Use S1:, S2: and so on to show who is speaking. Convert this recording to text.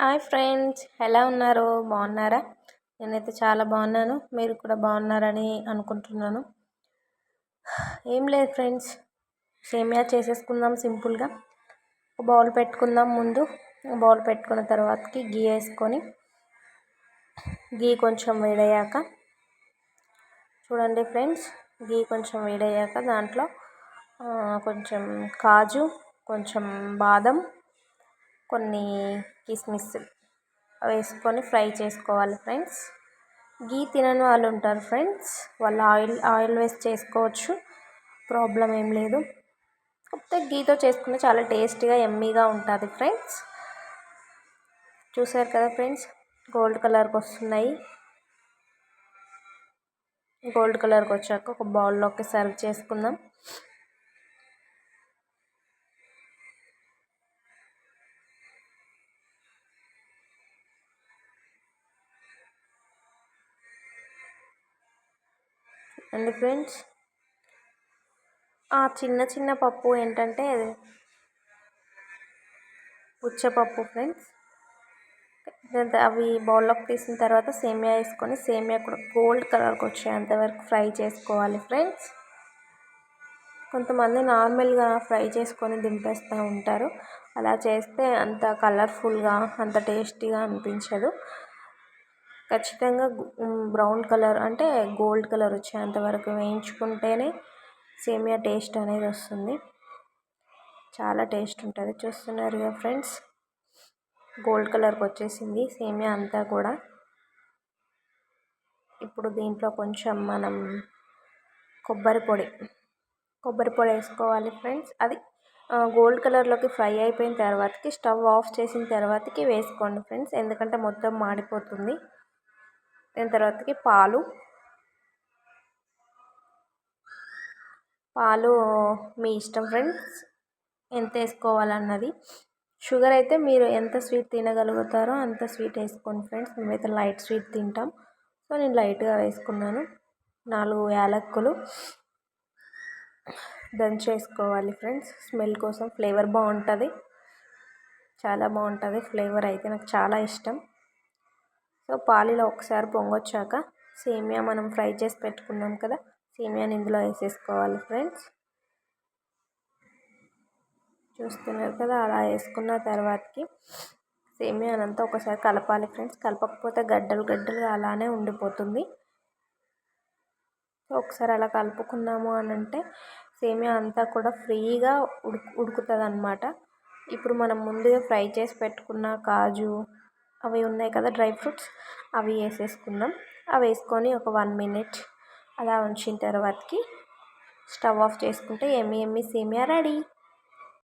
S1: Hi friends, ఎలా ఉన్నారు? బాగున్నారా? నేనైతే చాలా బాగున్నాను. మీరు కూడా బాగున్నారని అనుకుంటున్నాను. ఏం లేదు ఫ్రెండ్స్, సేమియా చేసేసుకుందాం సింపుల్గా. ఒక బౌల్ పెట్టుకుందాం. ముందు బౌల్ పెట్టుకున్న తర్వాతకి గీ వేసుకొని, గీ కొంచెం వేడయ్యాక చూడండి ఫ్రెండ్స్, గీ కొంచెం వేడయ్యాక దాంట్లో కొంచెం కాజు, కొంచెం బాదం, కొన్ని కిస్మిస్ వేసుకొని ఫ్రై చేసుకోవాలి ఫ్రెండ్స్. గీ తినని వాళ్ళు ఉంటారు ఫ్రెండ్స్, వాళ్ళు ఆయిల్ వేసి చేసుకోవచ్చు, ప్రాబ్లం ఏం లేదు. కాకపోతే గీతో చేసుకుంటే చాలా టేస్టీగా ఎమ్మీగా ఉంటుంది ఫ్రెండ్స్. చూసారు కదా ఫ్రెండ్స్, గోల్డ్ కలర్కి వస్తున్నాయి. గోల్డ్ కలర్కి వచ్చాక ఒక బౌల్లోకి సర్వ్ చేసుకుందాం. అండ్ ఫ్రెండ్స్, చిన్న చిన్న పప్పు ఏంటంటే పుచ్చపప్పు ఫ్రెండ్స్. అవి బౌల్లోకి తీసిన తర్వాత సేమియా వేసుకొని, సేమియా కూడా గోల్డ్ కలర్కి వచ్చేంత వరకు ఫ్రై చేసుకోవాలి ఫ్రెండ్స్. కొంతమంది నార్మల్గా ఫ్రై చేసుకొని దింపేస్తూ ఉంటారు. అలా చేస్తే అంత కలర్ఫుల్గా, అంత టేస్టీగా అనిపించదు. ఖచ్చితంగా బ్రౌన్ కలర్ అంటే గోల్డ్ కలర్ వచ్చేంత వరకు వేయించుకుంటేనే సేమియా టేస్ట్ అనేది వస్తుంది. చాలా టేస్ట్ ఉంటుంది. చూస్తున్నారు కదా ఫ్రెండ్స్, గోల్డ్ కలర్కి వచ్చేసింది సేమియా అంతా కూడా. ఇప్పుడు దీంట్లో కొంచెం మనం కొబ్బరి పొడి వేసుకోవాలి ఫ్రెండ్స్. అది గోల్డ్ కలర్లోకి ఫ్రై అయిపోయిన తర్వాతకి స్టవ్ ఆఫ్ చేసిన తర్వాతకి వేసుకోండి ఫ్రెండ్స్, ఎందుకంటే మొత్తం మాడిపోతుంది. దాని తర్వాతకి పాలు మీ ఇష్టం ఫ్రెండ్స్, ఎంత వేసుకోవాలన్నది. షుగర్ అయితే మీరు ఎంత స్వీట్ తినగలుగుతారో అంత స్వీట్ వేసుకోండి ఫ్రెండ్స్. మేమైతే లైట్ స్వీట్ తింటాం, సో నేను లైట్గా వేసుకున్నాను. 4 యాలక్కులు దంచేసుకోవాలి ఫ్రెండ్స్, స్మెల్ కోసం. ఫ్లేవర్ బాగుంటుంది, చాలా బాగుంటుంది ఫ్లేవర్ అయితే, నాకు చాలా ఇష్టం. సో పాలలో ఒకసారి పొంగొచ్చాక సేమియా మనం ఫ్రై చేసి పెట్టుకున్నాం కదా, సేమియాని ఇందులో వేసేసుకోవాలి ఫ్రెండ్స్. చూస్తున్నారు కదా, అలా వేసుకున్న తర్వాతకి సేమియానంతా ఒకసారి కలపాలి ఫ్రెండ్స్. కలపకపోతే గడ్డలు గడ్డలుగా అలానే ఉండిపోతుంది. ఒకసారి అలా కలుపుకున్నాము అని అంటే సేమియా అంతా కూడా ఫ్రీగా ఉడుకుతుంది అన్నమాట. ఇప్పుడు మనం ముందుగా ఫ్రై చేసి పెట్టుకున్న కాజు అవి ఉన్నాయి కదా, డ్రై ఫ్రూట్స్, అవి వేసేసుకుందాం. అవి వేసుకొని ఒక 1 minute అలా ఉంచిన తర్వాతకి స్టవ్ ఆఫ్ చేసుకుంటే ఎమ్మి సేమియా రెడీ.